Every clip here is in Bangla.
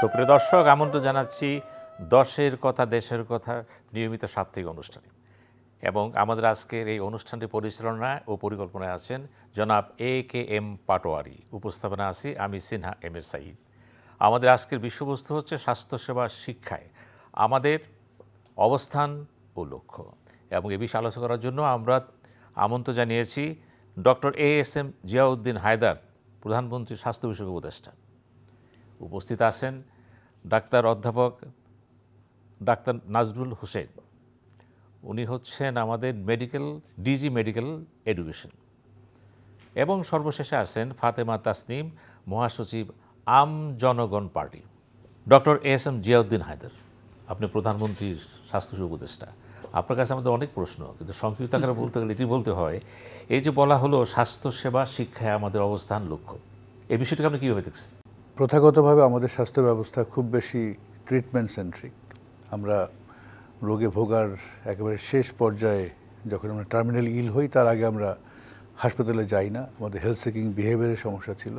সুপ্রিয় দর্শক, আমন্ত্রণ জানাচ্ছি দশের কথা দেশের কথা নিয়মিত সাপ্তাহিক অনুষ্ঠানে। এবং আমাদের আজকের এই অনুষ্ঠানটি পরিচালনায় ও পরিকল্পনায় আছেন জনাব AKM পাটোয়ারি। উপস্থাপনা আছি আমি সিনহা MS সাঈদ। আমাদের আজকের বিষয়বস্তু হচ্ছে স্বাস্থ্যসেবা শিক্ষায় আমাদের অবস্থান ও লক্ষ্য। এবং এ বিষয়ে আলোচনা করার জন্য আমরা আমন্ত্রণ জানিয়েছি ডক্টর ASM জিয়াউদ্দিন হায়দার, প্রধানমন্ত্রীর স্বাস্থ্য বিষয়ক উপদেষ্টা। উপস্থিত আছেন অধ্যাপক ডাক্তার নাজরুল হোসেন, উনি হচ্ছেন আমাদের ডিজি মেডিকেল এডুকেশন। এবং সর্বশেষে আছেন ফাতেমা তাসনিম, মহাসচিব Aam Janagan party. Doctor ASM Ziauddin Haider, আপনি প্রধানমন্ত্রীর স্বাস্থ্য উপদেষ্টা। আপনার কাছে আমাদের অনেক প্রশ্ন, কিন্তু সংক্ষিপ্ত আকারে বলতে গেলে এটি বলতে হয়, এই যে বলা হলো স্বাস্থ্যসেবা শিক্ষায় আমাদের অবস্থান লক্ষ্য, এই বিষয়টিকে আপনি কীভাবে দেখছেন? প্রথাগতভাবে আমাদের স্বাস্থ্য ব্যবস্থা খুব বেশি ট্রিটমেন্ট সেন্ট্রিক। আমরা রোগে ভোগার একেবারে শেষ পর্যায়ে যখন আমরা টার্মিনাল ইল হই, তার আগে আমরা হাসপাতালে যাই না। আমাদের হেলথ সিকিং বিহেভিয়ারের সমস্যা ছিল।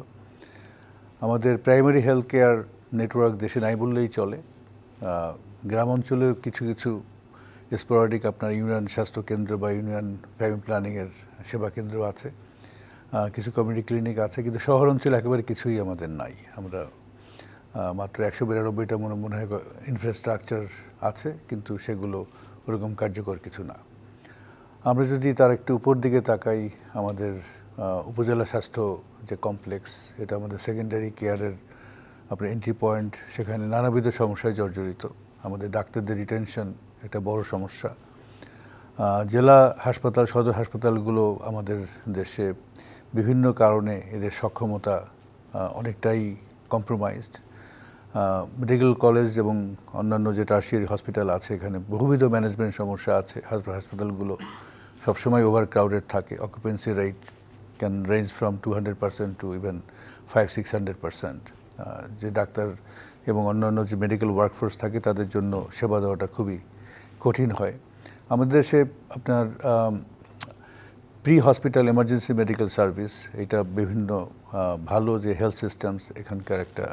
আমাদের প্রাইমারি হেলথ কেয়ার নেটওয়ার্ক দেশে নাই বললেই চলে। গ্রাম অঞ্চলে কিছু কিছু স্পোরাডিক আপনার ইউনিয়ন স্বাস্থ্য কেন্দ্র বা ইউনিয়ন ফ্যামিলি প্ল্যানিংয়ের সেবা কেন্দ্র আছে, কিছু কমিউনিটি ক্লিনিক আছে, কিন্তু শহর অঞ্চলে একেবারে কিছুই আমাদের নাই। আমরা মাত্র 192টা মনে হয় ইনফ্রাস্ট্রাকচার আছে, কিন্তু সেগুলো ওরকম কার্যকর কিছু না। আমরা যদি তার একটু উপর দিকে তাকাই, আমাদের উপজেলা স্বাস্থ্য যে কমপ্লেক্স, এটা আমাদের সেকেন্ডারি কেয়ারের আপনার এন্ট্রি পয়েন্ট, সেখানে নানাবিধ সমস্যায় জর্জরিত। আমাদের ডাক্তারদের রিটেনশন একটা বড় সমস্যা। জেলা হাসপাতাল, সদর হাসপাতালগুলো আমাদের দেশে বিভিন্ন কারণে এদের সক্ষমতা অনেকটাই কম্প্রোমাইজড। মেডিকেল কলেজ এবং অন্যান্য যে টার্সিয়ারি হসপিটাল আছে, এখানে বহুবিধ ম্যানেজমেন্ট সমস্যা আছে। হাসপাতালগুলো সবসময় ওভার ক্রাউডেড থাকে। Occupancy rate can range from 200% to even 500-600%। যে ডাক্তার এবং অন্যান্য যে মেডিকেল ওয়ার্কফোর্স থাকে, তাদের জন্য সেবা দেওয়াটা খুবই কঠিন হয়। আমাদের দেশে আপনার pre hospital emergency medical service, এটা বিভিন্ন ভালো যে হেলথ সিস্টেমস, এখানকার একটা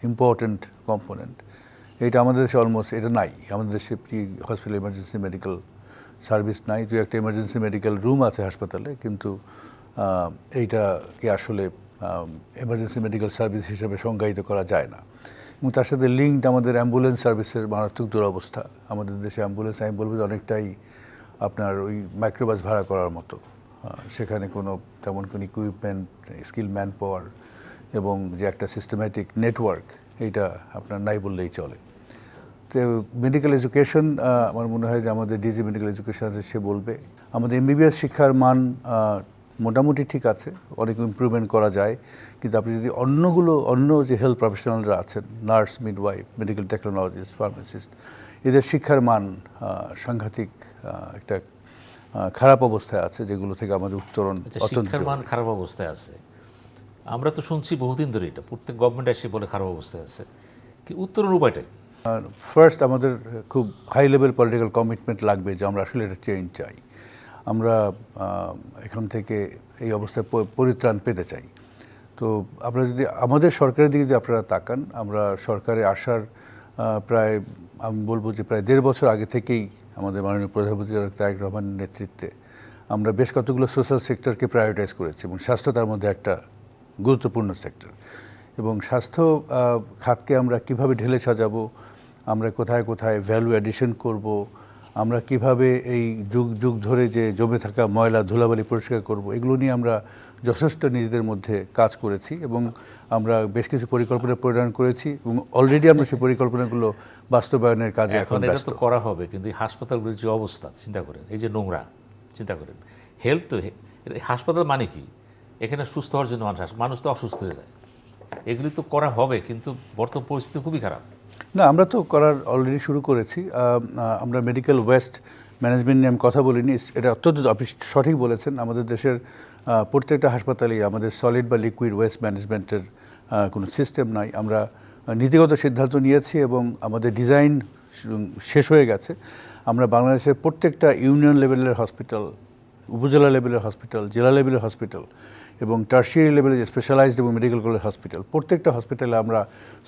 ইম্পর্ট্যান্ট কম্পোনেন্ট। এটা আমাদের দেশে অলমোস্ট এটা নাই। আমাদের দেশে pre hospital emergency medical service নাই। দু একটা এমার্জেন্সি মেডিকেল রুম আছে হাসপাতালে, কিন্তু এইটাকে আসলে এমার্জেন্সি মেডিকেল সার্ভিস হিসেবে সংজ্ঞায়িত করা যায় না। এবং তার সাথে লিঙ্কড আমাদের অ্যাম্বুলেন্স সার্ভিসের মারাত্মক দুরবস্থা। আমাদের দেশে অ্যাম্বুলেন্স, আমি বলবো যে অনেকটাই আপনার ওই মাইক্রোবাস ভাড়া করার মতো। সেখানে কোনো তেমন কোনো ইকুইপমেন্ট, স্কিল ম্যান পাওয়ার এবং যে একটা সিস্টেম্যাটিক নেটওয়ার্ক, এইটা আপনার নাই বললেই চলে। তো মেডিকেল এডুকেশন, আমার মনে হয় যে আমাদের ডিজি মেডিকেল এডুকেশন আছে, সে বলবে আমাদের MBBS শিক্ষার মান মোটামুটি ঠিক আছে, অনেক ইমপ্রুভমেন্ট করা যায়। কিন্তু আপনি যদি অন্য যে হেলথ প্রফেশনালরা আছেন, nurse, midwife, medical technologist, pharmacist, এদের শিক্ষার মান সাংঘাতিক একটা খারাপ অবস্থায় আছে, যেগুলো থেকে আমাদের উত্তরণ অত্যন্ত শিক্ষার মান খারাপ অবস্থায় আছে। আমরা তো শুনছি বহুদিন ধরে, এটা প্রত্যেক গভর্নমেন্ট এসে বলে খারাপ অবস্থায় আছে, কি উত্তরণ উপায়টা? ফার্স্ট আমাদের খুব হাই লেভেল পলিটিক্যাল কমিটমেন্ট লাগবে যে আমরা আসলে এটা চেঞ্জ চাই। আমরা এখান থেকে এই অবস্থায় পরিত্রাণ পেতে চাই। তো আমরা যদি আমাদের সরকারের দিকে যদি আপনারা তাকান, আমরা সরকারে আসার প্রায়, আমি বলবো যে প্রায় 1.5 বছর আগে থেকেই আমাদের মাননীয় প্রধানমন্ত্রী তারেক রহমানের নেতৃত্বে আমরা বেশ কতগুলো সোশ্যাল সেক্টরকে প্রায়োরিটাইজ করেছি, এবং স্বাস্থ্য তার মধ্যে একটা গুরুত্বপূর্ণ সেক্টর। এবং স্বাস্থ্য খাতকে আমরা কিভাবে ঢেলে সাজাবো, আমরা কোথায় কোথায় ভ্যালু অ্যাডিশন করব, আমরা কিভাবে এই যুগ যুগ ধরে যে জমে থাকা ময়লা ধুলাবালি পরিষ্কার করব, এগুলো নিয়ে আমরা যথেষ্ট নিজেদের মধ্যে কাজ করেছি। এবং আমরা বেশ কিছু পরিকল্পনা প্রণয়ন করেছি, এবং অলরেডি আমরা সেই পরিকল্পনাগুলো বাস্তবায়নের কাজে এখন এটা ব্যস্ত। তো করা হবে, কিন্তু এই হাসপাতালগুলির যে অবস্থা চিন্তা করেন, এই যে নোংরা, চিন্তা করেন হেলথ তো, হাসপাতাল মানে কি? এখানে সুস্থ হওয়ার জন্য মানুষ তো অসুস্থ হয়ে যায়। এগুলি তো করা হবে, কিন্তু বর্তমান পরিস্থিতি খুবই খারাপ। না, আমরা তো করার অলরেডি শুরু করেছি। আমরা মেডিকেল ওয়েস্ট ম্যানেজমেন্ট নিয়ে আমি কথা বলিনি, এটা অত্যন্ত, আপনি সঠিক বলেছেন। আমাদের দেশের প্রত্যেকটা হাসপাতালেই আমাদের সলিড বা লিকুইড ওয়েস্ট ম্যানেজমেন্টের কোনো সিস্টেম নাই। আমরা নীতিগত সিদ্ধান্ত নিয়েছি এবং আমাদের ডিজাইন শেষ হয়ে গেছে। আমরা বাংলাদেশের প্রত্যেকটা ইউনিয়ন লেভেলের হসপিটাল, উপজেলা লেভেলের হসপিটাল, জেলা লেভেলের হসপিটাল, এবং টার্সিয়ারি লেভেলে যে স্পেশালাইজড এবং মেডিকেল কলেজ হসপিটাল, প্রত্যেকটা হসপিটালে আমরা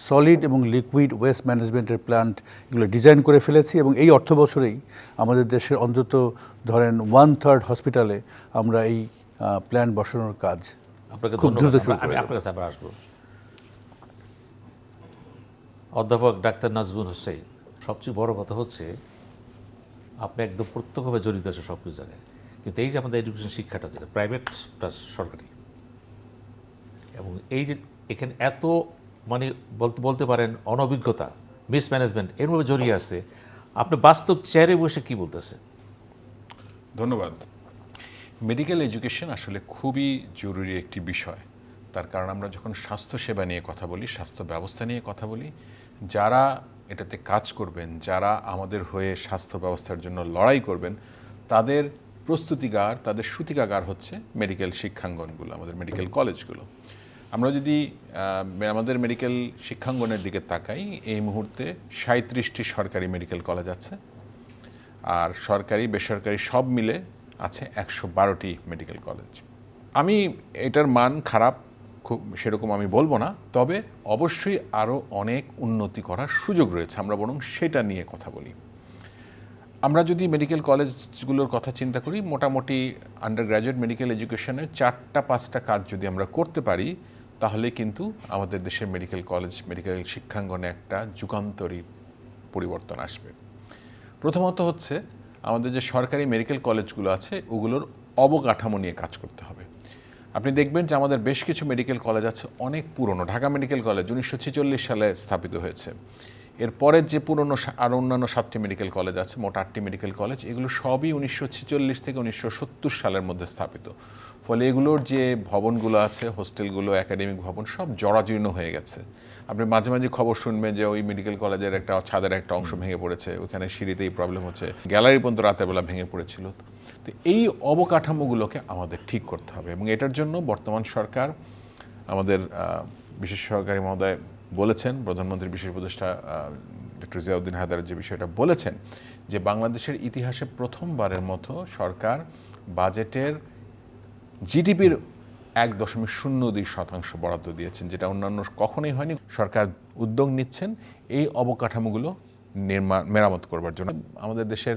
সলিড এবং লিকুইড ওয়েস্ট ম্যানেজমেন্টের প্ল্যান্ট এগুলো ডিজাইন করে ফেলেছি এবং এই অর্থ বছরেই আমাদের দেশের অন্তত ধরেন 1/3 হসপিটালে আমরা এই প্ল্যান্ট বসানোর কাজ আপনাকে খুব দ্রুত ধন্যবাদ। শুরু আমি করে আপনার কাছে আবার আসবো। অধ্যাপক ডাক্তার নাজমুল হোসেন, সবচেয়ে বড় কথা হচ্ছে আপনি একদম প্রত্যক্ষভাবে জড়িত আছে সব কিছু জায়গায়, কিন্তু এই যে আমাদের এডুকেশন শিক্ষাটা যেটা প্রাইভেট প্লাস সরকারি, এবং এই যে এখানে এত মানে বলতে পারেন অনভিজ্ঞতা, মিসম্যানেজমেন্ট এর মধ্যে জড়িয়ে আছে, আপনি বাস্তব চেয়ারে বসে কি বলতেছেন? ধন্যবাদ। মেডিকেল এডুকেশন আসলে খুবই জরুরি একটি বিষয়। তার কারণ আমরা যখন স্বাস্থ্যসেবা নিয়ে কথা বলি, স্বাস্থ্য ব্যবস্থা নিয়ে কথা বলি, যারা এটাতে কাজ করবেন, যারা আমাদের হয়ে স্বাস্থ্য ব্যবস্থার জন্য লড়াই করবেন, তাদের প্রস্তুতিগার, তাদের সূতিকাগার হচ্ছে মেডিকেল শিক্ষাঙ্গনগুলো, আমাদের মেডিকেল কলেজগুলো। আমরা যদি আমাদের মেডিকেল শিক্ষাঙ্গনের দিকে তাকাই, এই মুহূর্তে 37টি সরকারি মেডিকেল কলেজ আছে, আর সরকারি বেসরকারি সব মিলে আছে 112টি মেডিকেল কলেজ। আমি এটার মান খারাপ খুব সেরকম আমি বলবো না, তবে অবশ্যই আরও অনেক উন্নতি করার সুযোগ রয়েছে, আমরা বরং সেটা নিয়ে কথা বলি। আমরা যদি মেডিকেল কলেজগুলোর কথা চিন্তা করি, মোটামুটি আন্ডার গ্র্যাজুয়েট মেডিকেল এডুকেশনের 4-5টা কাজ যদি আমরা করতে পারি, তাহলে কিন্তু আমাদের দেশের মেডিকেল কলেজ, মেডিকেল শিক্ষাঙ্গনে একটা যুগান্তরী পরিবর্তন আসবে। প্রথমত হচ্ছে আমাদের যে সরকারি মেডিকেল কলেজগুলো আছে, ওগুলোর অবকাঠামো নিয়ে কাজ করতে হবে। আপনি দেখবেন যে আমাদের বেশ কিছু মেডিকেল কলেজ আছে অনেক পুরনো। ঢাকা মেডিকেল কলেজ 1946 সালে স্থাপিত হয়েছে। এরপরের যে পুরনো আরও অন্যান্য 7টি মেডিকেল কলেজ আছে, মোট 8টি মেডিকেল কলেজ, এগুলো সবই 1946 থেকে 1970 সালের মধ্যে স্থাপিত। ফলে এগুলোর যে ভবনগুলো আছে, হোস্টেলগুলো, একাডেমিক ভবন, সব জরাজীর্ণ হয়ে গেছে। আপনি মাঝে মাঝে খবর শুনবেন যে ওই মেডিকেল কলেজের একটা ছাদের একটা অংশ ভেঙে পড়েছে, ওইখানে সিঁড়িতেই প্রবলেম হচ্ছে, গ্যালারি পর্যন্ত রাতের বেলা ভেঙে পড়েছিল। তো এই অবকাঠামোগুলোকে আমাদের ঠিক করতে হবে, এবং এটার জন্য বর্তমান সরকার, আমাদের বিশেষ সহকারী মহোদয় বলেছেন, প্রধানমন্ত্রীর বিশেষ উপদেষ্টা ডক্টর জিয়াউদ্দিন হায়দার যে বিষয়টা বলেছেন, যে বাংলাদেশের ইতিহাসে প্রথমবারের মতো সরকার বাজেটের জিডিপির 1.02% বরাদ্দ দিয়েছেন, যেটা অন্যান্য কখনোই হয়নি। সরকার উদ্যোগ নিচ্ছেন এই অবকাঠামোগুলো মেরামত করবার জন্য। আমাদের দেশের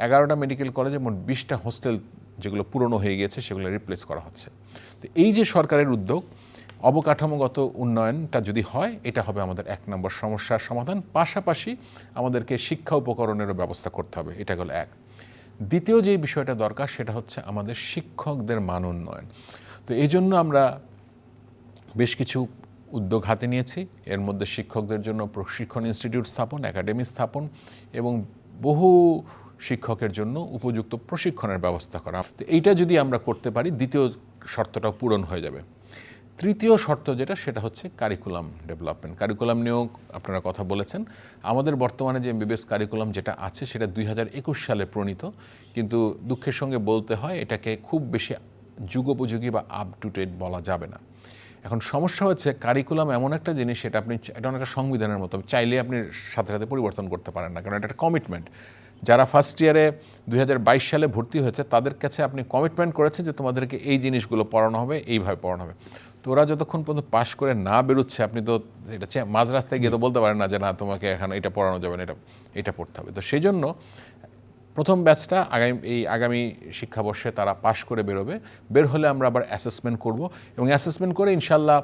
11টা মেডিকেল কলেজে মোট 20টা হোস্টেল যেগুলো পুরনো হয়ে গিয়েছে, সেগুলো রিপ্লেস করা হচ্ছে। তো এই যে সরকারের উদ্যোগ, অবকাঠামোগত উন্নয়নটা যদি হয়, এটা হবে আমাদের 1 নম্বর সমস্যার সমাধান। পাশাপাশি আমাদেরকে শিক্ষা উপকরণেরও ব্যবস্থা করতে হবে, এটা হলো এক। দ্বিতীয় যে বিষয়টা দরকার, সেটা হচ্ছে আমাদের শিক্ষকদের মান উন্নয়ন। তো এই জন্য আমরা বেশ কিছু উদ্যোগ হাতে নিয়েছি। এর মধ্যে শিক্ষকদের জন্য প্রশিক্ষণ ইনস্টিটিউট স্থাপন, একাডেমি স্থাপন, এবং বহু শিক্ষকের জন্য উপযুক্ত প্রশিক্ষণের ব্যবস্থা করা। তো এইটা যদি আমরা করতে পারি, দ্বিতীয় শর্তটাও পূরণ হয়ে যাবে। তৃতীয় শর্ত যেটা, সেটা হচ্ছে কারিকুলাম ডেভেলপমেন্ট। কারিকুলাম নিয়েও আপনারা কথা বলেছেন। আমাদের বর্তমানে যে এমবিবিএস কারিকুলাম যেটা আছে, সেটা 2021 সালে প্রণীত, কিন্তু দুঃখের সঙ্গে বলতে হয় এটাকে খুব বেশি যুগোপযোগী বা আপ টু ডেট বলা যাবে না। এখন সমস্যা হচ্ছে, কারিকুলাম এমন একটা জিনিস, এটা অনেকটা সংবিধানের মতো, চাইলে আপনি সাথে সাথে পরিবর্তন করতে পারেন না, কারণ এটা একটা কমিটমেন্ট। যারা ফার্স্ট ইয়ারে 2022 সালে ভর্তি হয়েছে, তাদের কাছে আপনি কমিটমেন্ট করেছেন যে তোমাদেরকে এই জিনিসগুলো পড়ানো হবে, এইভাবে পড়ানো হবে। তো ওরা যতক্ষণ পর্যন্ত পাশ করে না বেরোচ্ছে, আপনি তো এটা মাঝ রাস্তায় গিয়ে তো বলতে পারেন না যে না, তোমাকে এখানে এটা পড়ানো যাবে না, এটা পড়তে হবে। তো সেই জন্য প্রথম ব্যাচটা আগামী শিক্ষাবর্ষে তারা পাশ করে বেরোবে। বের হলে আমরা আবার অ্যাসেসমেন্ট করব, এবং অ্যাসেসমেন্ট করে ইনশাল্লাহ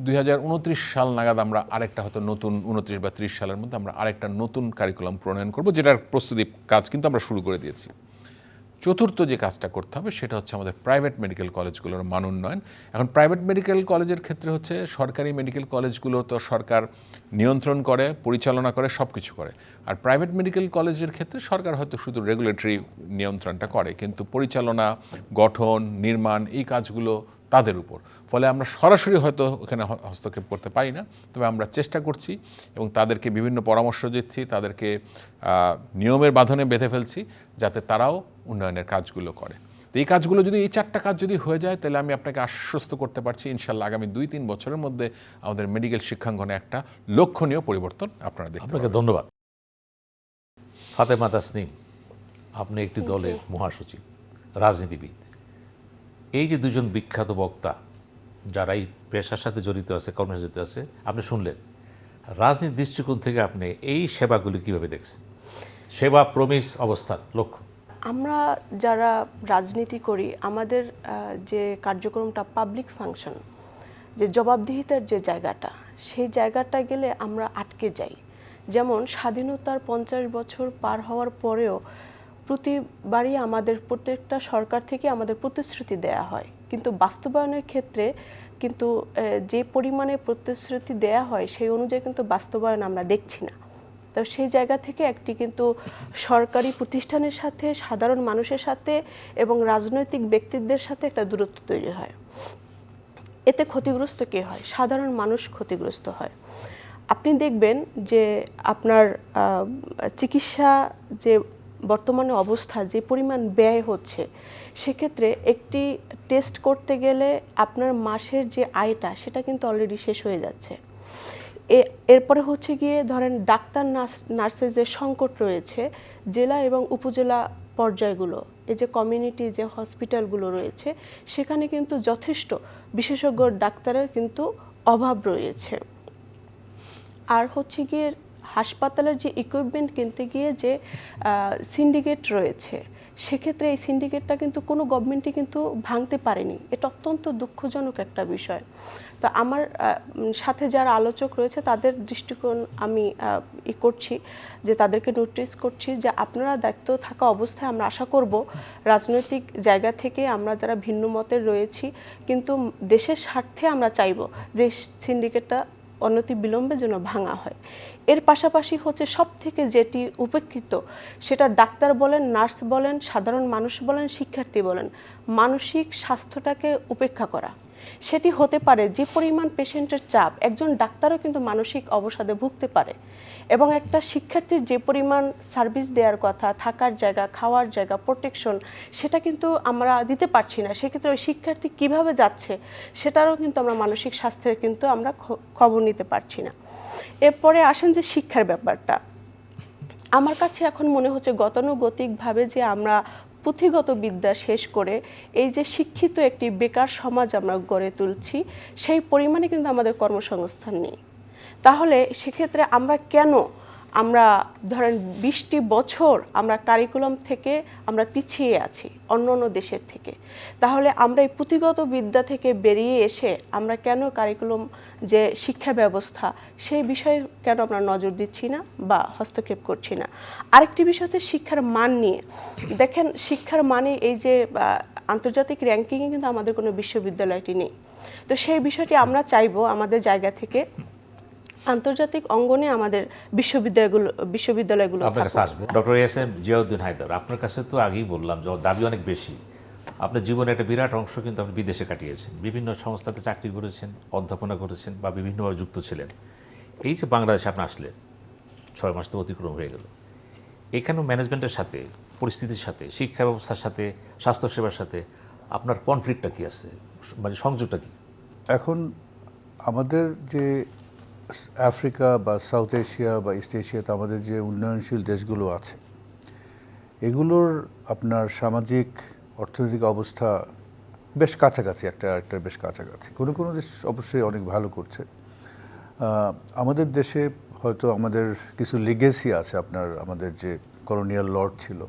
2029 সাল নাগাদ আমরা আরেকটা হয়তো নতুন 29 বা 30 সালের মধ্যে আমরা আরেকটা নতুন কারিকুলাম প্রণয়ন করব, যেটার প্রস্তুতি কাজ কিন্তু আমরা শুরু করে দিয়েছি। চতুর্থ যে কাজটা করতে হবে, সেটা হচ্ছে আমাদের প্রাইভেট মেডিকেল কলেজগুলোর মান উন্নয়ন। এখন প্রাইভেট মেডিকেল কলেজের ক্ষেত্রে হচ্ছে, সরকারি মেডিকেল কলেজগুলো তো সরকার নিয়ন্ত্রণ করে, পরিচালনা করে, সব কিছু করে। আর প্রাইভেট মেডিকেল কলেজের ক্ষেত্রে সরকার হয়তো শুধু রেগুলেটরি নিয়ন্ত্রণটা করে, কিন্তু পরিচালনা, গঠন, নির্মাণ, এই কাজগুলো তাদের উপর। ফলে আমরা সরাসরি হয়তো ওখানে হস্তক্ষেপ করতে পারি না, তবে আমরা চেষ্টা করছি এবং তাদেরকে বিভিন্ন পরামর্শ দিচ্ছি, তাদেরকে নিয়মের বাঁধনে বেঁধে ফেলছি, যাতে তারাও উন্নয়নের কাজগুলো করে। তো এই কাজগুলো যদি, এই 4টা কাজ যদি হয়ে যায়, তাহলে আমি আপনাকে আশ্বস্ত করতে পারছি ইনশাল্লাহ আগামী 2-3 বছরের মধ্যে আমাদের মেডিকেল শিক্ষাঙ্গনে একটা লক্ষণীয় পরিবর্তন আপনারা দেখতে পাবেন। আপনাকে ধন্যবাদ। ফাতেমা তাসনিম, আপনি একটি দলের মহাসচিব, রাজনীতিবিদ। এই যে দুজন বিখ্যাত বক্তা, যারা এই পেশার সাথে জড়িত আছে, কর্মের সাথে জড়িত আছে, আপনি শুনলেন রাজনীতির দৃষ্টিকোণ থেকে আপনি এই সেবাগুলি কিভাবে দেখছেন? সেবা প্রমিস অবস্থান লক্ষ্য। আমরা যারা রাজনীতি করি আমাদের যে কার্যক্রমটা পাবলিক ফাংশন, যে জবাবদিহিতার যে জায়গাটা, সেই জায়গাটা গেলে আমরা আটকে যাই। যেমন স্বাধীনতার 50 বছর পার হওয়ার পরেও প্রতিবারই আমাদের প্রত্যেকটা সরকার থেকে আমাদের প্রতিশ্রুতি দেয়া হয়, কিন্তু বাস্তবায়নের ক্ষেত্রে কিন্তু যে পরিমাণে প্রতিশ্রুতি দেয়া হয় সেই অনুযায়ী কিন্তু বাস্তবায়ন আমরা দেখছি না। তো সেই জায়গা থেকে একটি কিন্তু সরকারি প্রতিষ্ঠানের সাথে, সাধারণ মানুষের সাথে এবং রাজনৈতিক ব্যক্তিদের সাথে একটা দূরত্ব তৈরি হয়। এতে ক্ষতিগ্রস্ত কে হয়? সাধারণ মানুষ ক্ষতিগ্রস্ত হয়। আপনি দেখবেন যে আপনার চিকিৎসা যে বর্তমানে অবস্থা, যে পরিমাণ ব্যয় হচ্ছে, সেক্ষেত্রে একটি টেস্ট করতে গেলে আপনার মাসের যে আয়টা সেটা কিন্তু অলরেডি শেষ হয়ে যাচ্ছে। এরপরে হচ্ছে গিয়ে ধরেন ডাক্তার নার্সের যে সংকট রয়েছে জেলা এবং উপজেলা পর্যায়গুলো, এই যে কমিউনিটি যে হসপিটালগুলো রয়েছে, সেখানে কিন্তু যথেষ্ট বিশেষজ্ঞ ডাক্তারের কিন্তু অভাব রয়েছে। আর হচ্ছে গিয়ে হাসপাতালের যে ইকুইপমেন্ট কিনতে গিয়ে যে সিন্ডিকেট রয়েছে, সেক্ষেত্রে এই সিন্ডিকেটটা কিন্তু কোনো গভর্নমেন্টই কিন্তু ভাঙতে পারেনি। এটা অত্যন্ত দুঃখজনক একটা বিষয়। তো আমার সাথে যারা আলোচক রয়েছে তাদের দৃষ্টিকোণ আমি করছি, যে তাদেরকে নোটিস করছি যে আপনারা দায়িত্ব থাকা অবস্থায় আমরা আশা করব রাজনৈতিক জায়গা থেকে আমরা যারা ভিন্ন মতের রয়েছি, কিন্তু দেশের স্বার্থে আমরা চাইব যে সিন্ডিকেটটা অনতি বিলম্বে যেন ভাঙা হয়। এর পাশাপাশি হচ্ছে সব থেকে যেটি উপেক্ষিত, সেটা ডাক্তার বলেন, নার্স বলেন, সাধারণ মানুষ বলেন, শিক্ষার্থী বলেন, মানসিক স্বাস্থ্যটাকে উপেক্ষা করা। সেটি হতে পারে যে পরিমাণ পেশেন্টের চাপ, একজন ডাক্তারও কিন্তু মানসিক অবসাদে ভুগতে পারে, এবং একটা শিক্ষার্থীর যে পরিমাণ সার্ভিস দেওয়ার কথা, থাকার জায়গা, খাওয়ার জায়গা, প্রোটেকশন, সেটা কিন্তু আমরা দিতে পারছি না। সেক্ষেত্রে ওই শিক্ষার্থী কিভাবে যাচ্ছে সেটারও কিন্তু আমরা মানসিক স্বাস্থ্যের কিন্তু আমরা খবর নিতে পারছি না। এরপরে আসেন যে শিক্ষার ব্যাপারটা, আমার কাছে এখন মনে হচ্ছে গতানুগতিকভাবে যে আমরা পুঁথিগত বিদ্যা শেষ করে এই যে শিক্ষিত একটি বেকার সমাজ আমরা গড়ে তুলছি, সেই পরিমাণে কিন্তু আমাদের কর্মসংস্থান নেই। তাহলে সেক্ষেত্রে আমরা কেন আমরা ধরেন 20টি বছর আমরা কারিকুলাম থেকে আমরা পিছিয়ে আছি অন্য অন্য দেশের থেকে? তাহলে আমরা এই পুঁথিগত বিদ্যা থেকে বেরিয়ে এসে আমরা কেন কারিকুলাম যে শিক্ষা ব্যবস্থা সেই বিষয়ে কেন আমরা নজর দিচ্ছি না বা হস্তক্ষেপ করছি না? আরেকটি বিষয় হচ্ছে শিক্ষার মান নিয়ে। দেখেন, শিক্ষার মানে এই যে আন্তর্জাতিক র্যাঙ্কিংয়ে কিন্তু আমাদের কোনো বিশ্ববিদ্যালয়টি নেই। তো সেই বিষয়টি আমরা চাইবো আমাদের জায়গা থেকে আন্তর্জাতিক অঙ্গনে আমাদের বিশ্ববিদ্যালয়গুলো আপনার কাছে আসবো। Doctor SM. জিয়াউদ্দিন হায়দার, আপনার কাছে তো আগেই বললাম যে দাবি অনেক বেশি। আপনার জীবনে একটা বিরাট অংশ কিন্তু আপনি বিদেশে কাটিয়েছেন, বিভিন্ন সংস্থাতে চাকরি করেছেন, অধ্যাপনা করেছেন বা বিভিন্নভাবে যুক্ত ছিলেন। এই যে বাংলাদেশে আপনি আসলেন, 6 মাস তো অতিক্রম হয়ে গেল, এখানেও ম্যানেজমেন্টের সাথে, পরিস্থিতির সাথে, শিক্ষা ব্যবস্থার সাথে, স্বাস্থ্যসেবার সাথে আপনার কনফ্লিক্টটা কী আছে, মানে সংযোগটা কী? এখন আমাদের যে আফ্রিকা বা সাউথ এশিয়া বা ইস্ট এশিয়াতে আমাদের যে উন্নয়নশীল দেশগুলো আছে, এগুলোর আপনার সামাজিক অর্থনৈতিক অবস্থা বেশ কাছাকাছি, একটা বেশ কাছাকাছি। কোনো কোনো দেশ অবশ্যই অনেক ভালো করছে। আমাদের দেশে হয়তো আমাদের কিছু লিগেসি আছে, আমাদের যে কলোনিয়াল লর্ড ছিল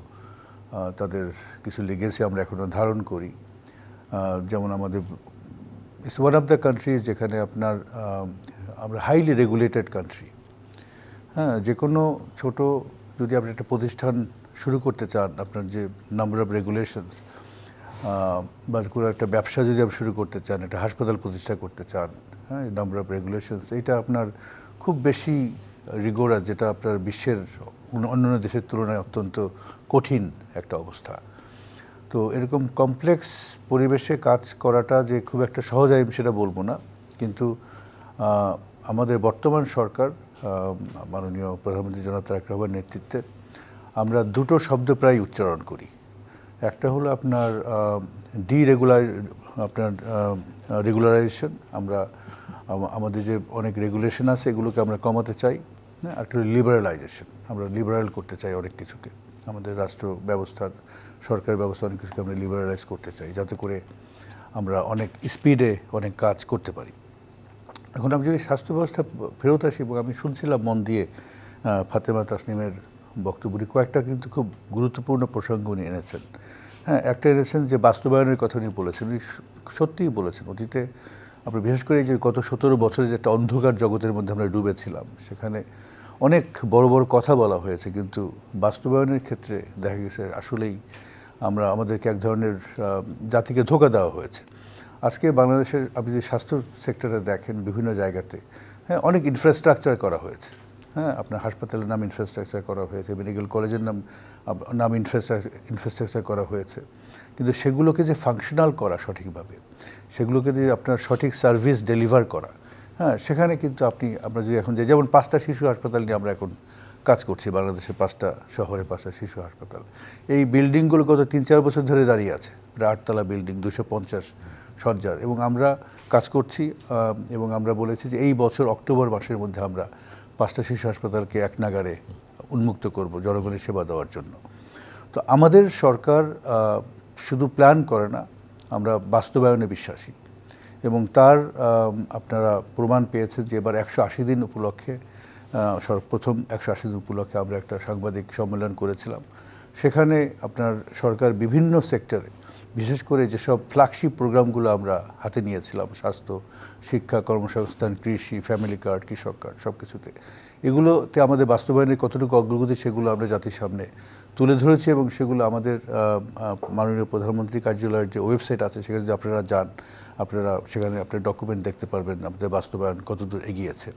তাদের কিছু লিগেসি আমরা এখনও ধারণ করি। যেমন আমাদের it's one of the country যেখানে আমরা হাইলি রেগুলেটেড কান্ট্রি। হ্যাঁ, যে কোনো ছোট যদি আপনি একটা প্রতিষ্ঠান শুরু করতে চান, আপনার যে নাম্বার অফ রেগুলেশনস, বা কোনো একটা ব্যবসা যদি আপনি শুরু করতে চান, একটা হাসপাতাল প্রতিষ্ঠা করতে চান, হ্যাঁ, নাম্বার অফ রেগুলেশনস, এটা আপনার খুব বেশি রিগোরাস, যেটা আপনার বিশ্বের অন্যান্য দেশের তুলনায় অত্যন্ত কঠিন একটা অবস্থা। তো এরকম কমপ্লেক্স পরিবেশে কাজ করাটা যে খুব একটা সহজ, আমি সেটা বলবো না, কিন্তু আমাদের বর্তমান সরকার, মাননীয় প্রধানমন্ত্রী জনাব তারেক রহমানের নেতৃত্বে আমরা দুটো শব্দ প্রায় উচ্চারণ করি। একটা হলো আপনার রেগুলারাইজেশন, আমরা আমাদের যে অনেক রেগুলেশন আছে এগুলোকে আমরা কমাতে চাই। হ্যাঁ, একটা লিবারালাইজেশন, আমরা লিবারাল করতে চাই অনেক কিছুকে, আমাদের রাষ্ট্র ব্যবস্থার, সরকার ব্যবস্থা অনেক কিছুকে আমরা লিবারালাইজ করতে চাই, যাতে করে আমরা অনেক স্পিডে অনেক কাজ করতে পারি। এখন আমি যদি স্বাস্থ্য ব্যবস্থা ফেরত আসি, এবং আমি শুনছিলাম মন দিয়ে ফাতেমা তাসনিমের বক্তব্যটি, কয়েকটা কিন্তু খুব গুরুত্বপূর্ণ প্রসঙ্গ উনি এনেছেন। হ্যাঁ, একটা এনেছেন যে বাস্তবায়নের কথা উনি বলেছেন, উনি সত্যিই বলেছেন। অতীতে আমরা বিশেষ করে যে গত 17 বছরে যে একটা অন্ধকার জগতের মধ্যে আমরা ডুবেছিলাম, সেখানে অনেক বড় বড় কথা বলা হয়েছে, কিন্তু বাস্তবায়নের ক্ষেত্রে দেখা গেছে আসলেই আমাদেরকে এক ধরনের জাতিকে ধোঁকা দেওয়া হয়েছে। আজকে বাংলাদেশের আপনি যদি স্বাস্থ্য সেক্টরে দেখেন, বিভিন্ন জায়গাতে হ্যাঁ অনেক ইনফ্রাস্ট্রাকচার করা হয়েছে। হ্যাঁ, আপনার হাসপাতালের নাম ইনফ্রাস্ট্রাকচার করা হয়েছে, মেডিকেল কলেজের নাম ইনফ্রাস্ট্রাকচার করা হয়েছে, কিন্তু সেগুলোকে যে ফাংশনাল করা সঠিকভাবে, সেগুলোকে যে আপনার সঠিক সার্ভিস ডেলিভার করা, হ্যাঁ সেখানে কিন্তু আমরা যদি এখন যেমন 5টা শিশু হাসপাতাল নিয়ে আমরা এখন কাজ করছি, বাংলাদেশে 5টা শহরে 5টা শিশু হাসপাতাল। এই বিল্ডিংগুলো গত 3-4 বছর ধরে দাঁড়িয়ে আছে, প্রায় 8তলা বিল্ডিং, 250 শয্যার, এবং আমরা কাজ করছি এবং আমরা বলেছি যে এই বছর অক্টোবর মাসের মধ্যে আমরা 5টা শিশু হাসপাতালকে এক নাগারে উন্মুক্ত করব জনগণের সেবা দেওয়ার জন্য। তো আমাদের সরকার শুধু প্ল্যান করে না, আমরা বাস্তবায়নে বিশ্বাসী, এবং তার আপনারা প্রমাণ পেয়েছেন যে এবার 180 দিন উপলক্ষে প্রথম 180 দিন উপলক্ষে আমরা একটা সাংবাদিক সম্মেলন করেছিলাম। সেখানে আপনার সরকার বিভিন্ন সেক্টরে, বিশেষ করে যেসব ফ্ল্যাগশিপ প্রোগ্রামগুলো আমরা হাতে নিয়েছিলাম, স্বাস্থ্য, শিক্ষা, কর্মসংস্থান, কৃষি, ফ্যামিলি কার্ড, কৃষক কার্ড, সব কিছুতে, এগুলোতে আমাদের বাস্তবায়নের কতটুকু অগ্রগতি সেগুলো আমরা জাতির সামনে তুলে ধরেছি, এবং সেগুলো আমাদের মাননীয় প্রধানমন্ত্রী কার্যালয়ের যে ওয়েবসাইট আছে, সেখানে যদি আপনারা যান, আপনারা সেখানে আপনার ডকুমেন্ট দেখতে পারবেন আমাদের বাস্তবায়ন কতদূর এগিয়েছে।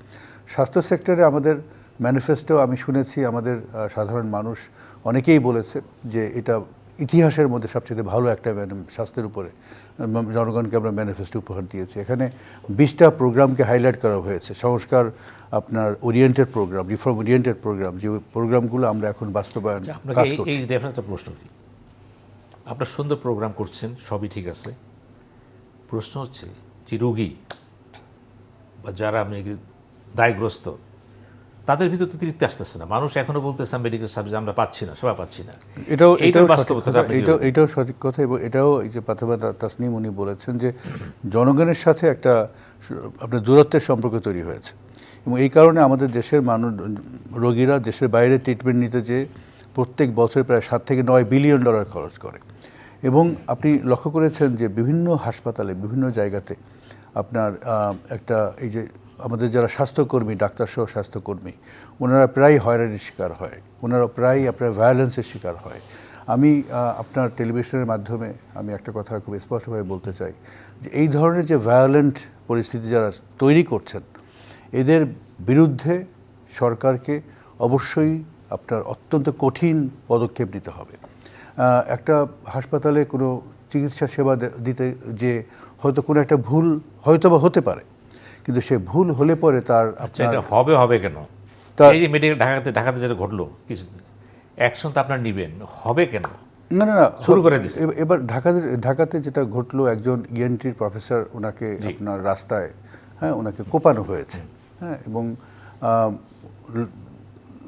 স্বাস্থ্য সেক্টরে আমাদের ম্যানিফেস্টো আমি শুনেছি, আমাদের সাধারণ মানুষ অনেকেই বলেছে যে এটা ইতিহাসের মধ্যে সবচেয়ে ভালো একটা স্বাস্থ্যের উপরে জনগণকে আমরা ম্যানিফেস্টো উপহার দিয়েছি। এখানে 20টা প্রোগ্রামকে হাইলাইট করা হয়েছে, সংস্কার আপনার oriented program, reform oriented program, যে প্রোগ্রামগুলো আমরা এখন বাস্তবায়ন কাজ করছি। এই রেফারেন্সটা প্রশ্ন কি, আপনার সুন্দর প্রোগ্রাম করছেন, সবই ঠিক আছে, প্রশ্ন হচ্ছে যে রোগী বা যারা আপনি দায়গ্রস্ত, তাদের ভিতর তো তৃপ্তি আসতেছে না। মানুষ এখনো বলতেছে মেডিকেল সার্ভিস আমরা পাচ্ছি না, সেবা পাচ্ছি না। এটাও সঠিক কথা, এবং এটাও এই যে ফাতেমা তাসনিম উনি বলেছেন যে জনগণের সাথে একটা আপনার দূরত্বের সম্পর্ক তৈরি হয়েছে, এবং এই কারণে আমাদের দেশের রোগীরা দেশের বাইরে ট্রিটমেন্ট নিতে যেয়ে প্রত্যেক বছর প্রায় 7 থেকে 9 বিলিয়ন ডলার খরচ করে। এবং আপনি লক্ষ্য করেছেন যে বিভিন্ন হাসপাতালে, বিভিন্ন জায়গাতে আপনার এই যে আমাদের যারা স্বাস্থ্যকর্মী, ডাক্তারসহ স্বাস্থ্যকর্মী, ওনারা প্রায় হয়রানির শিকার হয়, ওনারা প্রায় আপনার ভায়োলেন্সের শিকার হয়। আমি আপনার টেলিভিশনের মাধ্যমে আমি একটা কথা খুব স্পষ্টভাবে বলতে চাই যে এই ধরনের যে ভায়োলেন্ট পরিস্থিতি যারা তৈরি করছেন, এদের বিরুদ্ধে সরকারকে অবশ্যই আপনার অত্যন্ত কঠিন পদক্ষেপ নিতে হবে। একটা হাসপাতালে কোনো চিকিৎসা সেবা দিতে যে হয়তো কোনো একটা ভুল হয়তো বা হতে পারে, কিন্তু সে ভুল হলে পরে তার এটা হবে কেন? এই যে মেডিকেল ঢাকাতে যেটা ঘটলো, কিছু অ্যাকশন তো আপনার নিবেন, হবে কেন? না, শুরু করে দিচ্ছে। এবার ঢাকাতে যেটা ঘটলো, একজন ইএনটির প্রফেসর, ওনাকে আপনার রাস্তায় ওনাকে কোপানো হয়েছে, হ্যাঁ, এবং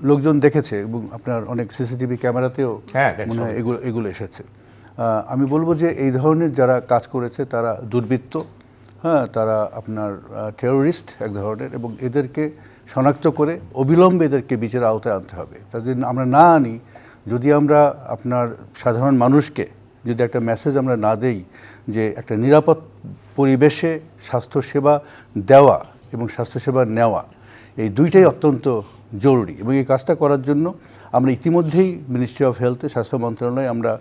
লোকজন দেখেছে, এবং আপনার অনেক সিসিটিভি ক্যামেরাতেও মনে হয় এগুলো এসেছে। আমি বলবো যে এই ধরনের যারা কাজ করেছে তারা দুর্বৃত্ত, হ্যাঁ, তারা আপনার টেরোরিস্ট এক ধরনের, এবং এদেরকে শনাক্ত করে অবিলম্বে এদেরকে বিচারের আওতায় আনতে হবে। তার জন্য আমরা না আনি, যদি আমরা আপনার সাধারণ মানুষকে যদি একটা মেসেজ আমরা না দেই যে একটা নিরাপদ পরিবেশে স্বাস্থ্যসেবা দেওয়া এবং স্বাস্থ্যসেবা নেওয়া, এই দুইটাই অত্যন্ত জরুরি। এবং এই কাজটা করার জন্য আমরা ইতিমধ্যেই মিনিস্ট্রি অফ হেলথে, স্বাস্থ্য মন্ত্রণালয়ে আমরা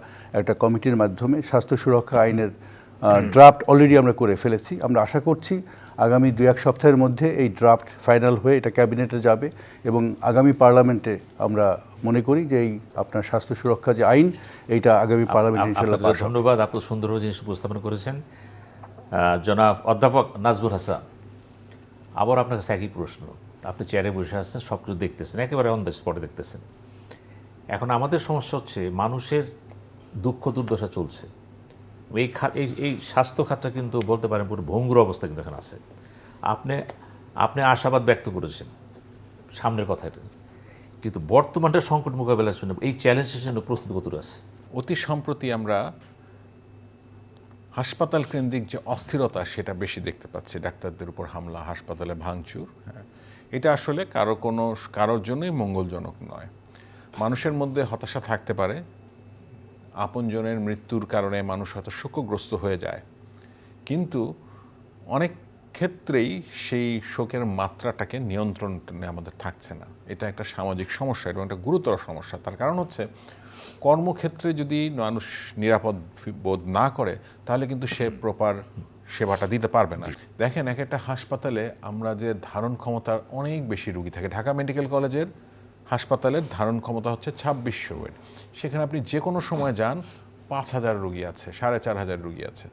একটা কমিটির মাধ্যমে স্বাস্থ্য সুরক্ষা আইনের ড্রাফট অলরেডি আমরা করে ফেলেছি। আমরা আশা করছি আগামী 2-1 সপ্তাহের মধ্যে এই ড্রাফট ফাইনাল হয়ে এটা ক্যাবিনেটে যাবে, এবং আগামী পার্লামেন্টে আমরা মনে করি যে এই আপনার স্বাস্থ্য সুরক্ষা যে আইন, এইটা আগামী পার্লামেন্টে ইনশাআল্লাহ পাস হবে। ধন্যবাদ, আপনি সুন্দর জিনিস উপস্থাপন করেছেন। জনাব অধ্যাপক নাজবুল হাসান, আবার আপনার কাছে একই প্রশ্ন। আপনি চেয়ারে বসে আছেন, সব কিছু দেখতেছেন, একেবারে অন দ্য স্পটে দেখতেছেন। এখন আমাদের সমস্যা হচ্ছে মানুষের দুঃখ দুর্দশা চলছে। এই স্বাস্থ্য খাতটা কিন্তু বলতে পারেন পুরো ভঙ্গুর অবস্থা কিন্তু এখানে আছে। আপনি আশাবাদ ব্যক্ত করেছেন সামনের কথাটা, কিন্তু বর্তমানটা সংকট মোকাবেলার জন্য এই চ্যালেঞ্জের জন্য প্রস্তুত কতটা আছে? অতি সম্প্রতি আমরা হাসপাতাল কেন্দ্রিক যে অস্থিরতা সেটা বেশি দেখতে পাচ্ছি, ডাক্তারদের উপর হামলা, হাসপাতালে ভাঙচুর। হ্যাঁ, এটা আসলে কারোর জন্যই মঙ্গলজনক নয়। মানুষের মধ্যে হতাশা থাকতে পারে, আপনজনের মৃত্যুর কারণে মানুষ হয়তো শোকগ্রস্ত হয়ে যায়, কিন্তু অনেক ক্ষেত্রেই সেই শোকের মাত্রাটাকে নিয়ন্ত্রণে আমাদের থাকছে না। এটা একটা সামাজিক সমস্যা এবং একটা গুরুতর সমস্যা। তার কারণ হচ্ছে কর্মক্ষেত্রে যদি মানুষ নিরাপদ বোধ না করে তাহলে কিন্তু সে প্রপার সেবাটা দিতে পারবে না। দেখেন, এক একটা হাসপাতালে আমরা যে ধারণ ক্ষমতার অনেক বেশি রুগী থাকে, ঢাকা মেডিকেল কলেজের হাসপাতালের ধারণ ক্ষমতা হচ্ছে 2600 বেড। সেখানে আপনি যে কোনো সময় যান 5000 রুগী আছে, 4500 রুগী আছে।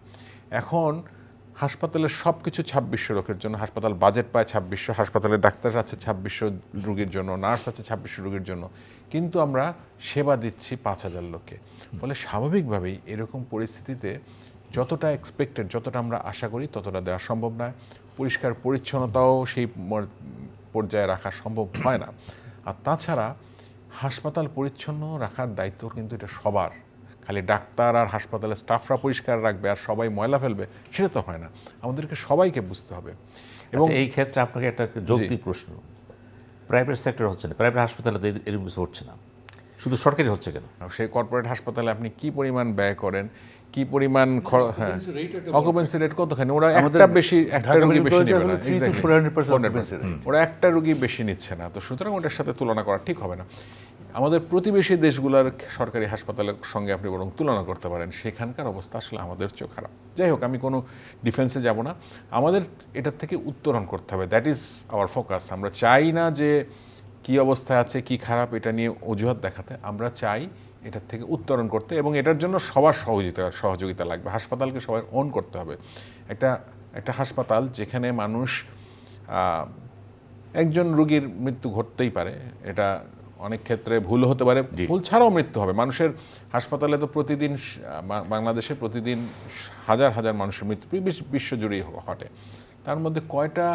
এখন হাসপাতালের সব কিছু 2600 লোকের জন্য, হাসপাতাল বাজেট পায় 2600, হাসপাতালের ডাক্তার আছে 2600 রুগীর জন্য, নার্স আছে 2600 রুগীর জন্য, কিন্তু আমরা সেবা দিচ্ছি 5000 লোককে। ফলে স্বাভাবিকভাবেই এরকম পরিস্থিতিতে যতটা এক্সপেক্টেড, যতটা আমরা আশা করি ততটা দেওয়া সম্ভব নয়। পরিষ্কার পরিচ্ছন্নতাও সেই পর্যায়ে রাখা সম্ভব হয় না। আর তাছাড়া হাসপাতাল পরিচ্ছন্ন রাখার দায়িত্ব কিন্তু এটা সবার। খালি ডাক্তার আর হাসপাতালের স্টাফরা পরিষ্কার রাখবে আর সবাই ময়লা ফেলবে, সেটা তো হয় না। আমাদেরকে সবাইকে বুঝতে হবে। এবং এই ক্ষেত্রে আপনাকে একটা যৌক্তিক প্রশ্ন, প্রাইভেট সেক্টর হচ্ছে না, প্রাইভেট হাসপাতালে তো এরকম কিছু হচ্ছে না, শুধু সরকারি হচ্ছে কেন? সেই কর্পোরেট হাসপাতালে আপনি কি পরিমাণ ব্যয় করেন, কি পরিমাণ অকুপেন্সি রেট কতখানি? ওরা একটা রুগী বেশি নেবে না, ওরা একটা রুগী বেশি নিচ্ছে না। তো সুতরাং ওটার সাথে তুলনা করা ঠিক হবে না। আমাদের প্রতিবেশী দেশগুলোর সরকারি হাসপাতালের সঙ্গে আপনি বরং তুলনা করতে পারেন, সেখানকার অবস্থা আসলে আমাদের চেয়েও খারাপ। যাই হোক, আমি কোনো ডিফেন্সে যাব না। আমাদের এটার থেকে উত্তরণ করতে হবে, দ্যাট ইজ আওয়ার ফোকাস। আমরা চাই না যে কি অবস্থায় আছে, কি খারাপ এটা নিয়ে অজুহাত দেখাতে। আমরা চাই এটার থেকে উত্তরণ করতে, এবং এটার জন্য সবার সহযোগিতা লাগবে। হাসপাতালকে সবাই অন করতে হবে। একটা হাসপাতাল যেখানে মানুষ, একজন রোগীর মৃত্যু ঘটতেই পারে, এটা অনেক ক্ষেত্রে ভুল হতে পারে, ভুল ছাড়াও মৃত্যু হবে মানুষের। হাসপাতালে তো প্রতিদিন, বাংলাদেশে প্রতিদিন হাজার হাজার মানুষের মৃত্যু বিশ্বজুড়েই ঘটে। তার মধ্যে কয়টা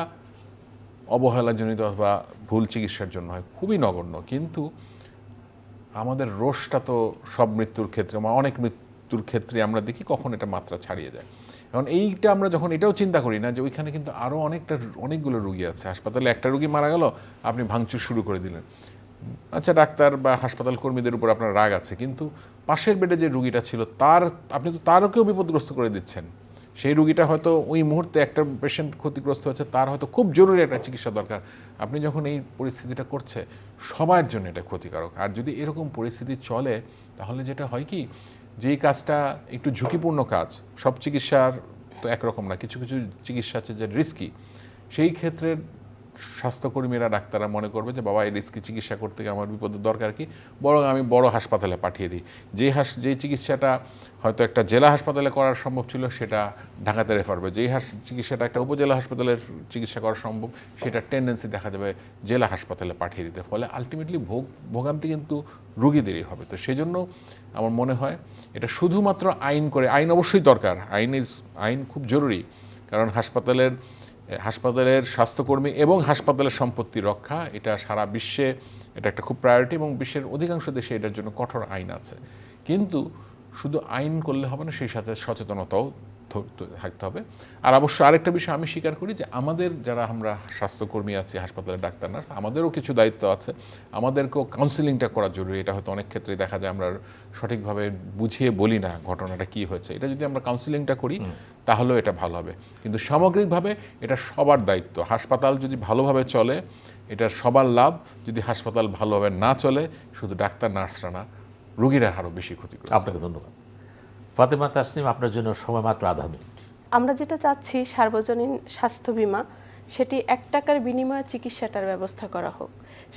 অবহেলাজনিত বা ভুল চিকিৎসার জন্য হয়? খুবই নগণ্য। কিন্তু আমাদের রোষটা তো সব মৃত্যুর ক্ষেত্রে, অনেক মৃত্যুর ক্ষেত্রে আমরা দেখি কখন এটা মাত্রা ছাড়িয়ে যায়। এখন এইটা আমরা যখন এটাও চিন্তা করি না যে ওইখানে কিন্তু আরও অনেকগুলো রুগী আছে, হাসপাতালে একটা রুগী মারা গেল, আপনি ভাঙচুর শুরু করে দিলেন। আচ্ছা, ডাক্তার বা হাসপাতাল কর্মীদের উপর আপনার রাগ আছে, কিন্তু পাশের বেডে যে রুগীটা ছিল আপনি তো তারকেও বিপদগ্রস্ত করে দিচ্ছেন। সেই রুগীটা হয়তো ওই মুহূর্তে, একটা পেশেন্ট ক্ষতিগ্রস্ত হচ্ছে, তার হয়তো খুব জরুরি একটা চিকিৎসা দরকার। আপনি যখন এই পরিস্থিতিটা করছে, সবার জন্য এটা ক্ষতিকারক। আর যদি এরকম পরিস্থিতি চলে, তাহলে যেটা হয় কি, যেই কাজটা একটু ঝুঁকিপূর্ণ কাজ, সব চিকিৎসার তো একরকম না, কিছু কিছু চিকিৎসা আছে যে রিস্কি, সেই ক্ষেত্রে স্বাস্থ্যকর্মীরা, ডাক্তাররা মনে করবে যে বাবা, এই রিস্কি চিকিৎসা করতে গিয়ে আমার বিপদের দরকার কি, বরং আমি বড় হাসপাতালে পাঠিয়ে দিই। যেই চিকিৎসাটা হয়তো একটা জেলা হাসপাতালে করা সম্ভব ছিল, সেটা ঢাকাতে রেফার হবে। যেই চিকিৎসাটা একটা উপজেলা হাসপাতালের চিকিৎসা করা সম্ভব, সেটা টেন্ডেন্সি দেখা যাবে জেলা হাসপাতালে পাঠিয়ে দিতে। ফলে আলটিমেটলি ভোগান্তি কিন্তু রুগীদেরই হবে। তো সেই জন্য আমার মনে হয় এটা শুধুমাত্র আইন অবশ্যই দরকার, আইন খুব জরুরি, কারণ হাসপাতালের স্বাস্থ্যকর্মী এবং হাসপাতালের সম্পত্তি রক্ষা, এটা সারা বিশ্বে এটা একটা খুব প্রায়োরিটি, এবং বিশ্বের অধিকাংশ দেশে এটার জন্য কঠোর আইন আছে। কিন্তু শুধু আইন করলে হবে না, সেই সাথে সচেতনতাও থাকতে হবে। আর অবশ্য আরেকটা বিষয় আমি স্বীকার করি যে আমাদের যারা আমরা স্বাস্থ্যকর্মী আছি, হাসপাতালের ডাক্তার নার্স, আমাদেরও কিছু দায়িত্ব আছে। আমাদেরকেও কাউন্সিলিংটা করা জরুরি। এটা হয়তো অনেক ক্ষেত্রে দেখা যায় আমরা সঠিকভাবে বুঝিয়ে বলি না ঘটনাটা কি হয়েছে। এটা যদি আমরা কাউন্সিলিংটা করি তাহলেও এটা ভালো হবে। কিন্তু সামগ্রিকভাবে এটা সবার দায়িত্ব। হাসপাতাল যদি ভালোভাবে চলে, এটা সবার লাভ। যদি হাসপাতাল ভালোভাবে না চলে, শুধু ডাক্তার নার্সরা না, রোগীরা আরও বেশি ক্ষতিগ্রস্ত। আপনাকে ধন্যবাদ। ফাতেমা তাসনিম, আপনার জন্য সময় মাত্র আধা মিনিট। আমরা যেটা চাচ্ছি, সার্বজনীন স্বাস্থ্য বীমা, সেটি 1 টাকার বিনিময়ে চিকিৎসাটার ব্যবস্থা করা হোক।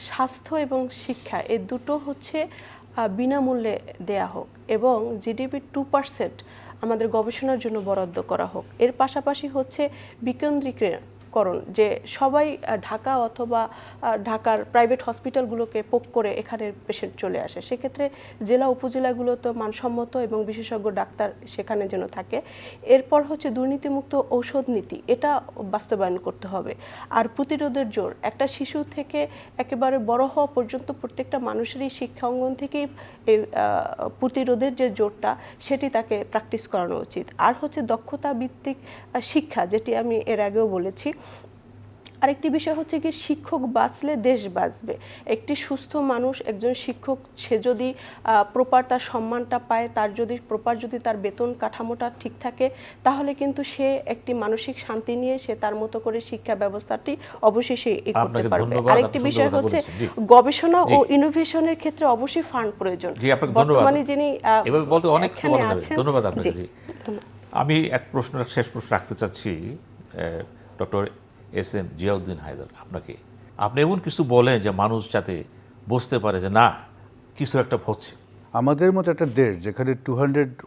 স্বাস্থ্য এবং শিক্ষা, এই দুটো হচ্ছে বিনামূল্যে দেয়া হোক, এবং জিডিপির 2% আমাদের গবেষণার জন্য বরাদ্দ করা হোক। এর পাশাপাশি হচ্ছে বিকেন্দ্রীকরণ, পৃথকীকরণ, যে সবাই ঢাকা অথবা ঢাকার প্রাইভেট হসপিটালগুলোকে পোক করে এখানে পেশেন্ট চলে আসে, সেক্ষেত্রে জেলা উপজেলাগুলোতে মানসম্মত এবং বিশেষজ্ঞ ডাক্তার সেখানে যেন থাকে। এরপর হচ্ছে দুর্নীতিমুক্ত ঔষধ নীতি, এটা বাস্তবায়ন করতে হবে। আর প্রতিরোধের জোর, একটা শিশু থেকে একেবারে বড় হওয়া পর্যন্ত প্রত্যেকটা মানুষেরই শিক্ষা অঙ্গন থেকেই এই প্রতিরোধের যে জোরটা সেটি তাকে প্র্যাকটিস করানো উচিত। আর হচ্ছে দক্ষতা ভিত্তিক শিক্ষা, যেটি আমি এর আগেও বলেছি। আরেকটি বিষয় হচ্ছে কি, শিক্ষক বাঁচলে দেশ বাঁচবে। একটি সুস্থ মানুষ, একজন শিক্ষক, সে যদি প্রপার তার সম্মানটা পায়, তার যদি প্রপার যদি তার বেতন কাঠামোটা ঠিক থাকে, তাহলে কিন্তু সে একটি মানসিক শান্তি নিয়ে সে তার মতো করে শিক্ষা ব্যবস্থাটি অবশ্যই করতে পারবে। আরেকটি বিষয় হচ্ছে গবেষণা ও ইনোভেশনের ক্ষেত্রে অবশ্যই ফান্ড প্রয়োজন। বর্তমানে যিনি এভাবে বলতে অনেক কিছু বলা যাবে। ধন্যবাদ আপনাকে। জি, আমি এক শেষ প্রশ্ন রাখতে চাচ্ছি ডক্টর এস.এম. জিয়াউদ্দিন হায়দার, আপনাকে। আপনি এমন কিছু বলেন যে মানুষ যাতে বুঝতে পারে যে না, কিছু একটা হচ্ছে। আমাদের মতো একটা দেশ যেখানে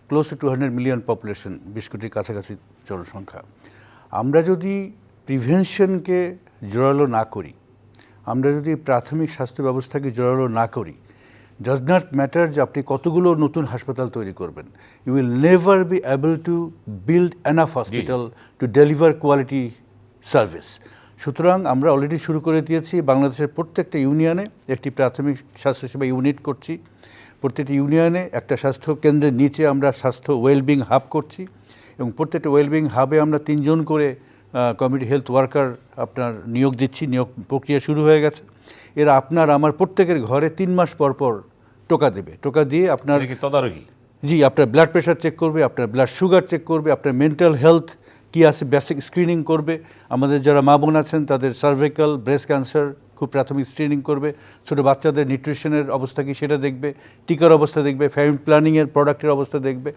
ক্লোজ টু 200 মিলিয়ন পপুলেশন, 20 কোটির কাছাকাছি জনসংখ্যা, আমরা যদি প্রিভেনশনকে জোরালো না করি, আমরা যদি প্রাথমিক স্বাস্থ্য ব্যবস্থাকে জোরালো না করি, ডাজ নট ম্যাটার যে আপনি কতগুলো নতুন হাসপাতাল তৈরি করবেন, you will never be able to build enough hospital to deliver quality service. সুতরাং আমরা অলরেডি শুরু করে দিয়েছি, বাংলাদেশের প্রত্যেকটা ইউনিয়নে একটি প্রাথমিক স্বাস্থ্যসেবা ইউনিট করছি, প্রত্যেকটা ইউনিয়নে একটা স্বাস্থ্য কেন্দ্রের নিচে আমরা স্বাস্থ্য ওয়েলবিং হাব করছি, এবং প্রত্যেকটা ওয়েলবিং হাবে আমরা 3 জন করে কমিউনিটি হেলথ ওয়ার্কার আপনার নিয়োগ দিচ্ছি। নিয়োগ প্রক্রিয়া শুরু হয়ে গেছে। এরা আপনার আমার প্রত্যেকের ঘরে 3 মাস পর পর টোকা দেবে। টোকা দিয়ে আপনার তদারকি, জি, আপনার ব্লাড প্রেশার চেক করবে, আপনার ব্লাড সুগার চেক করবে, আপনার মেন্টাল হেলথ কী আছে বেসিক স্ক্রিনিং করবে। আমাদের যারা মা বোন আছেন তাদের সার্ভিক্যাল, ব্রেস্ট ক্যান্সার খুব প্রাথমিক স্ক্রিনিং করবে। ছোটো বাচ্চাদের নিউট্রিশনের অবস্থা কী সেটা দেখবে, টিকার অবস্থা দেখবে, ফ্যামিলি প্ল্যানিংয়ের প্রোডাক্টের অবস্থা দেখবে।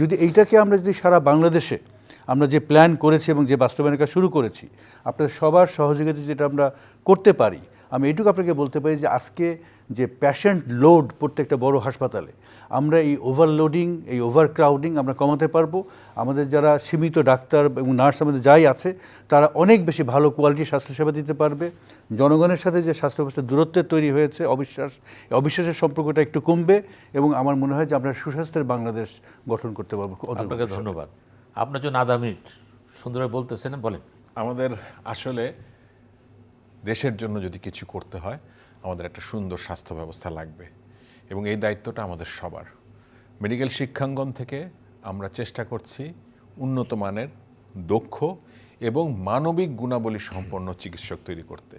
যদি এইটাকে আমরা যদি সারা বাংলাদেশে আমরা যে প্ল্যান করেছি এবং যে বাস্তবায়নের কাজ শুরু করেছি, আপনাদের সবার সহযোগিতা যেটা আমরা করতে পারি, আমি এইটুকু আপনাকে বলতে পারি যে আজকে যে পেশেন্ট লোড প্রত্যেকটা বড় হাসপাতালে, আমরা এই ওভারলোডিং, এই ওভার ক্রাউডিং আমরা কমাতে পারবো। আমাদের যারা সীমিত ডাক্তার এবং নার্স আমাদের যাই আছে, তারা অনেক বেশি ভালো কোয়ালিটির স্বাস্থ্যসেবা দিতে পারবে। জনগণের সাথে যে স্বাস্থ্য ব্যবস্থার দূরত্বের তৈরি হয়েছে, অবিশ্বাসের সম্পর্কটা একটু কমবে, এবং আমার মনে হয় যে আমরা সুস্বাস্থ্যের বাংলাদেশ গঠন করতে পারবো। আপনাকে ধন্যবাদ। আপনার জন্য আধা মিনিট সুন্দরভাবে বলতেছেন, বলেন। আমাদের আসলে দেশের জন্য যদি কিছু করতে হয়, আমাদের একটা সুন্দর স্বাস্থ্য ব্যবস্থা লাগবে, এবং এই দায়িত্বটা আমাদের সবার। মেডিকেল শিক্ষাঙ্গন থেকে আমরা চেষ্টা করছি উন্নত মানের, দক্ষ এবং মানবিক গুণাবলী সম্পন্ন চিকিৎসক তৈরি করতে,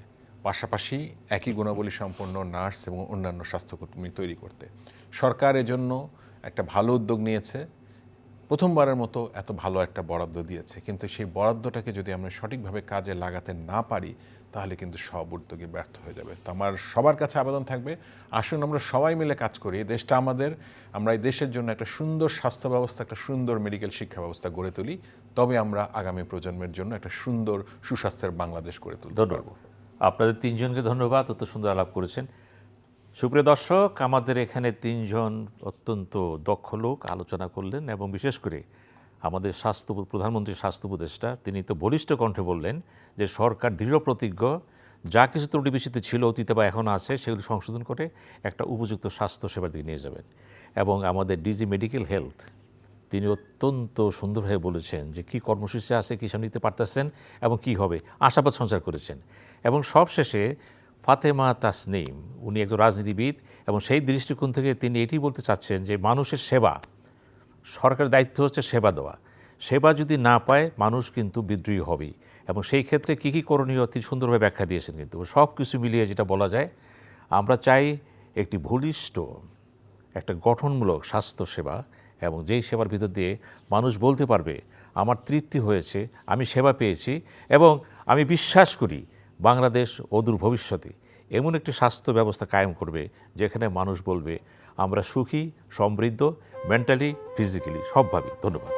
পাশাপাশি একই গুণাবলী সম্পন্ন নার্স এবং অন্যান্য স্বাস্থ্যকর্মী তৈরি করতে। সরকার এজন্য একটা ভালো উদ্যোগ নিয়েছে, প্রথমবারের মতো এত ভালো একটা বরাদ্দ দিয়েছে, কিন্তু সেই বরাদ্দটাকে যদি আমরা সঠিকভাবে কাজে লাগাতে না পারি, তাহলে কিন্তু সব উদ্যোগে ব্যর্থ হয়ে যাবে। তো আমার সবার কাছে আবেদন থাকবে, আসুন আমরা সবাই মিলে কাজ করি। এই দেশটা আমাদের, আমরা এই দেশের জন্য একটা সুন্দর স্বাস্থ্য ব্যবস্থা, একটা সুন্দর মেডিকেল শিক্ষা ব্যবস্থা গড়ে তুলি, তবে আমরা আগামী প্রজন্মের জন্য একটা সুন্দর সুস্বাস্থ্যের বাংলাদেশ গড়ে তুলতে পারবো। আপনাদের 3 জনকে ধন্যবাদ, অত সুন্দর আলাপ করেছেন। সুপ্রিয় দর্শক, আমাদের এখানে 3 জন অত্যন্ত দক্ষ লোক আলোচনা করলেন, এবং বিশেষ করে আমাদের প্রধানমন্ত্রী স্বাস্থ্য উপদেষ্টা, তিনি তো বলিষ্ঠ কণ্ঠে বললেন যে সরকার দৃঢ় প্রতিজ্ঞ, যা কিছু ত্রুটি বিচ্যুতি ছিল অতীতে বা এখন আছে সেগুলো সংশোধন করে একটা উপযুক্ত স্বাস্থ্যসেবার দিকে নিয়ে যাবেন। এবং আমাদের ডিজি মেডিকেল হেলথ, তিনি অত্যন্ত সুন্দরভাবে বলেছেন যে কী কর্মসূচি আছে, কী সামনে নিতে পারতেছেন এবং কী হবে, আশাবাদ সঞ্চার করেছেন। এবং সবশেষে ফাতেমা তাসনিম, উনি একজন রাজনীতিবিদ, এবং সেই দৃষ্টিকোণ থেকে তিনি এটি বলতে চাচ্ছেন যে মানুষের সেবা, সরকারের দায়িত্ব হচ্ছে সেবা দেওয়া। সেবা যদি না পায় মানুষ কিন্তু বিদ্রোহী হবেই, এবং সেই ক্ষেত্রে কী কী করণীয় তিনি সুন্দরভাবে ব্যাখ্যা দিয়েছেন। কিন্তু সব কিছু মিলিয়ে যেটা বলা যায়, আমরা চাই একটি বলিষ্ঠ, একটা গঠনমূলক স্বাস্থ্যসেবা, এবং যেই সেবার ভিতর দিয়ে মানুষ বলতে পারবে আমার তৃপ্তি হয়েছে, আমি সেবা পেয়েছি, এবং আমি বিশ্বাস করি বাংলাদেশ অদূর ভবিষ্যতে এমন একটি স্বাস্থ্য ব্যবস্থা কায়েম করবে যেখানে মানুষ বলবে আমরা সুখী, সমৃদ্ধ, মেন্টালি, ফিজিক্যালি সবভাবেই। ধন্যবাদ।